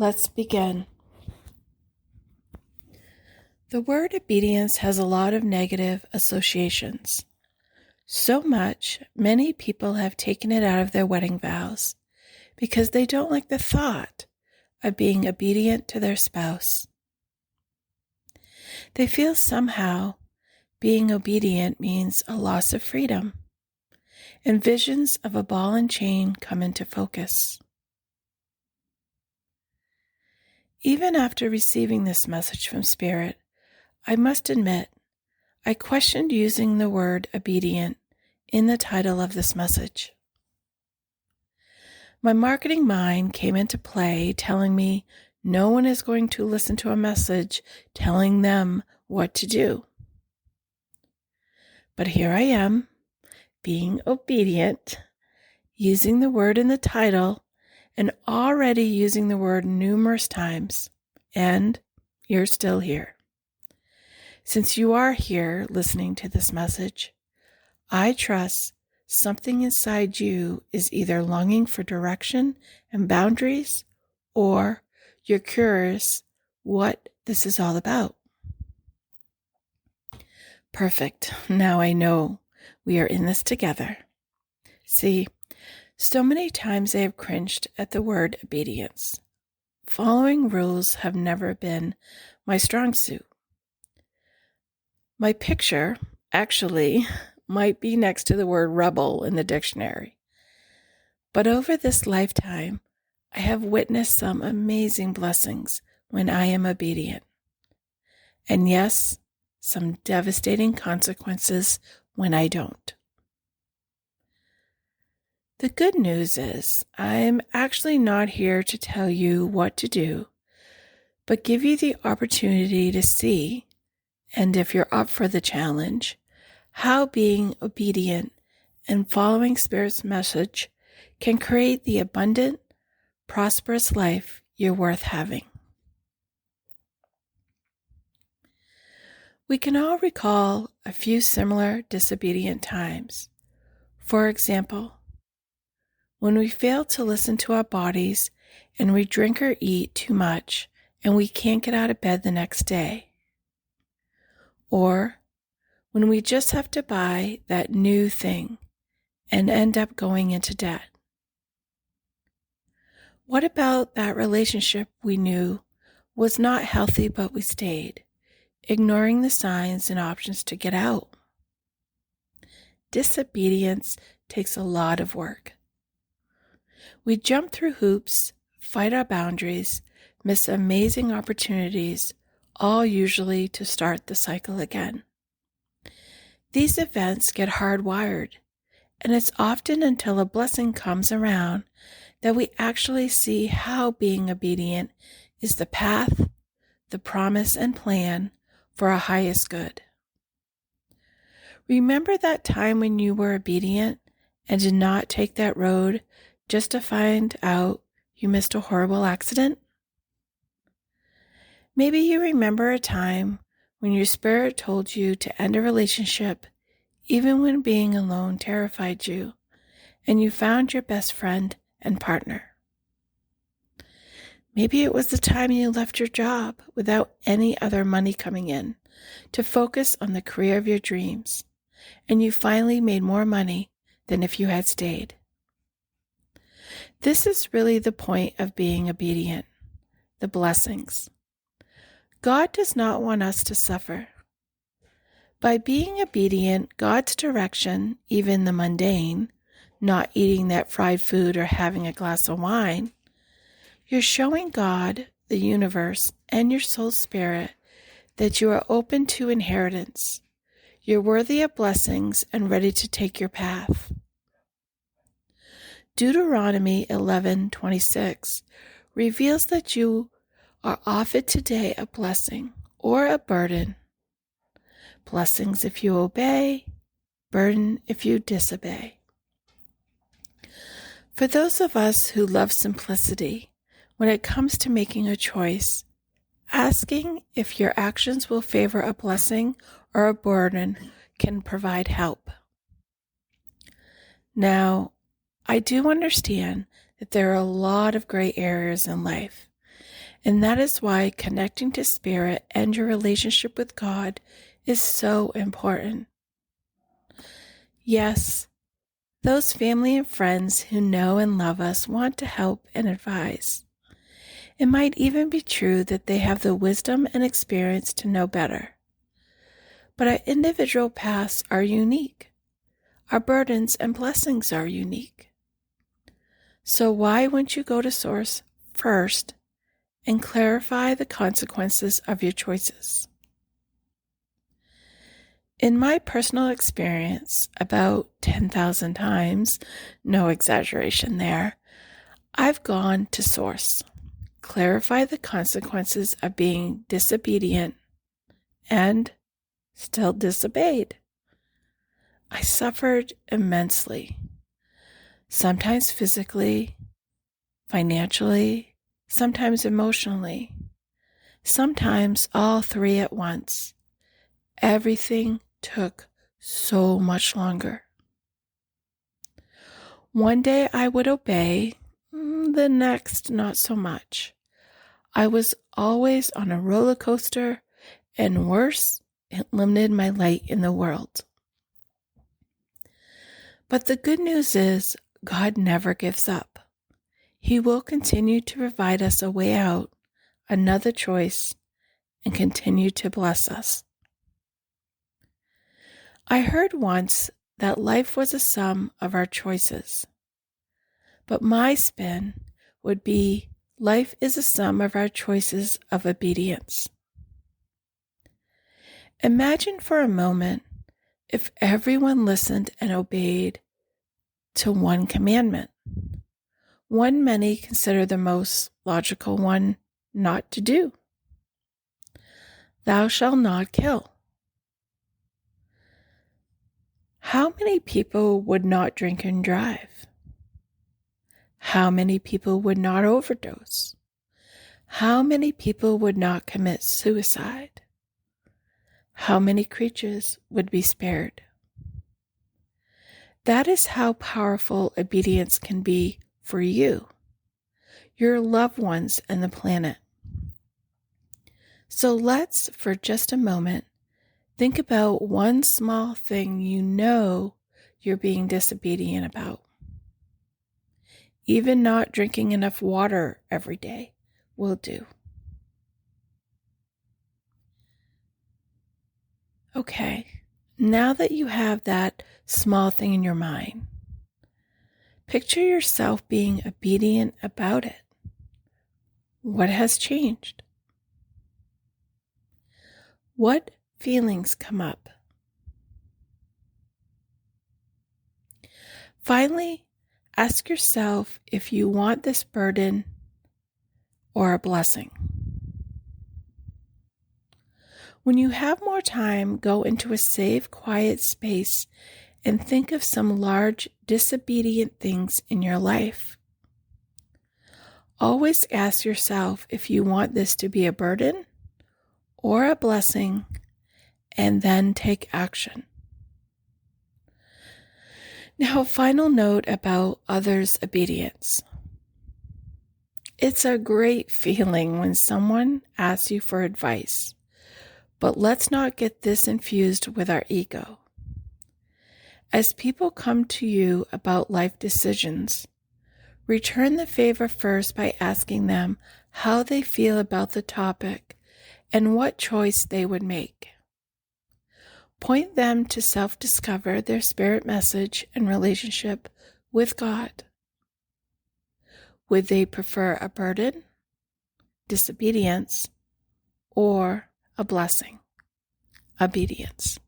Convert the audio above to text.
Let's begin. The word obedience has a lot of negative associations. So much, many people have taken it out of their wedding vows because they don't like the thought of being obedient to their spouse. They feel somehow being obedient means a loss of freedom, and visions of a ball and chain come into focus. Even after receiving this message from Spirit, I must admit, I questioned using the word obedient in the title of this message. My marketing mind came into play telling me no one is going to listen to a message telling them what to do. But here I am, being obedient, using the word in the title, and already using the word numerous times, and you're still here. Since you are here listening to this message, I trust something inside you is either longing for direction and boundaries, or you're curious what this is all about. Perfect. Now I know we are in this together. See, so many times I have cringed at the word obedience. Following rules have never been my strong suit. My picture, actually, might be next to the word rebel in the dictionary. But over this lifetime, I have witnessed some amazing blessings when I am obedient. And yes, some devastating consequences when I don't. The good news is I'm actually not here to tell you what to do, but give you the opportunity to see, and if you're up for the challenge, how being obedient and following Spirit's message can create the abundant, prosperous life you're worth having. We can all recall a few similar disobedient times. For example, when we fail to listen to our bodies and we drink or eat too much and we can't get out of bed the next day. Or when we just have to buy that new thing and end up going into debt. What about that relationship we knew was not healthy but we stayed, ignoring the signs and options to get out? Disobedience takes a lot of work. We jump through hoops, fight our boundaries, miss amazing opportunities, all usually to start the cycle again. These events get hardwired, and it's often until a blessing comes around that we actually see how being obedient is the path, the promise, and plan for our highest good. Remember that time when you were obedient and did not take that road just to find out you missed a horrible accident? Maybe you remember a time when your spirit told you to end a relationship even when being alone terrified you, and you found your best friend and partner. Maybe it was the time you left your job without any other money coming in to focus on the career of your dreams, and you finally made more money than if you had stayed. This is really the point of being obedient, the blessings. God does not want us to suffer. By being obedient, God's direction, even the mundane, not eating that fried food or having a glass of wine, you're showing God, the universe, and your soul spirit that you are open to inheritance. You're worthy of blessings and ready to take your path. Deuteronomy 11:26 reveals that you are offered today a blessing or a burden. Blessings if you obey, burden if you disobey. For those of us who love simplicity, when it comes to making a choice, asking if your actions will favor a blessing or a burden can provide help. Now, I do understand that there are a lot of gray areas in life, And that is why connecting to Spirit and your relationship with God is so important. Yes, those family and friends who know and love us want to help and advise. It might even be true that they have the wisdom and experience to know better. But our individual paths are unique. Our burdens and blessings are unique. So why wouldn't you go to Source first and clarify the consequences of your choices? In my personal experience, about 10,000 times, no exaggeration there, I've gone to Source, clarify the consequences of being disobedient, and still disobeyed. I suffered immensely, sometimes physically, financially, sometimes emotionally, sometimes all three at once. Everything took so much longer. One day I would obey, the next not so much. I was always on a roller coaster, and worse, it limited my light in the world. But the good news is God never gives up. He will continue to provide us a way out, another choice, and continue to bless us. I heard once that life was a sum of our choices. But my spin would be life is a sum of our choices of obedience. Imagine for a moment if everyone listened and obeyed to one commandment, one many consider the most logical one not to do. Thou shalt not kill. How many people would not drink and drive? How many people would not overdose? How many people would not commit suicide? How many creatures would be spared? That is how powerful obedience can be for you, your loved ones, and the planet. So let's, for just a moment, think about one small thing you know you're being disobedient about. Even not drinking enough water every day will do. Okay, now that you have that small thing in your mind, picture yourself being obedient about it. What has changed? What feelings come up? Finally, ask yourself if you want this burden or a blessing. When you have more time, go into a safe, quiet space and think of some large, disobedient things in your life. Always ask yourself if you want this to be a burden or a blessing, and then take action. Now, a final note about others' obedience. It's a great feeling when someone asks you for advice, but let's not get this infused with our ego. As people come to you about life decisions, return the favor first by asking them how they feel about the topic and what choice they would make. Point them to self-discover their spirit message and relationship with God. Would they prefer a burden, disobedience, or a blessing, obedience?